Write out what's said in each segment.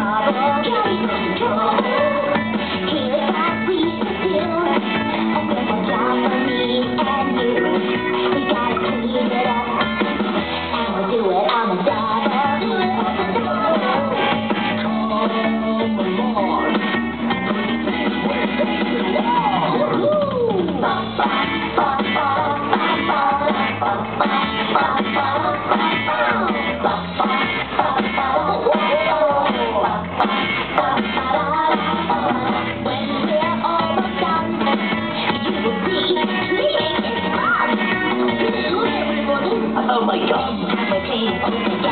trouble. Here's what we should do. A simple job for me and you. We gotta clean it up, and we'll do it on the double. Oh my God! We're cleaning all together.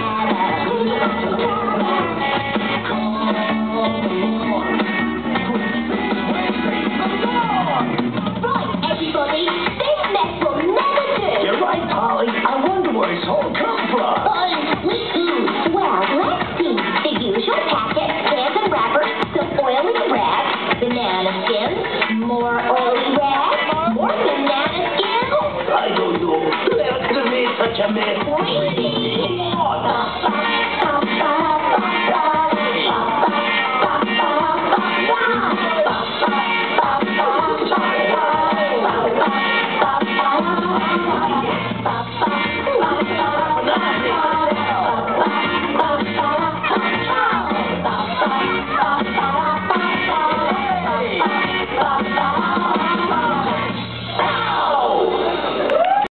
Right, everybody, this mess will never do. You're right, Polly. I wonder where it's all come from. Me too. Well, let's see. The usual packet, cans and wrappers, some oily rags, banana skins, more oily rags, more banana skins. I don't know. That could be such a mess. Really?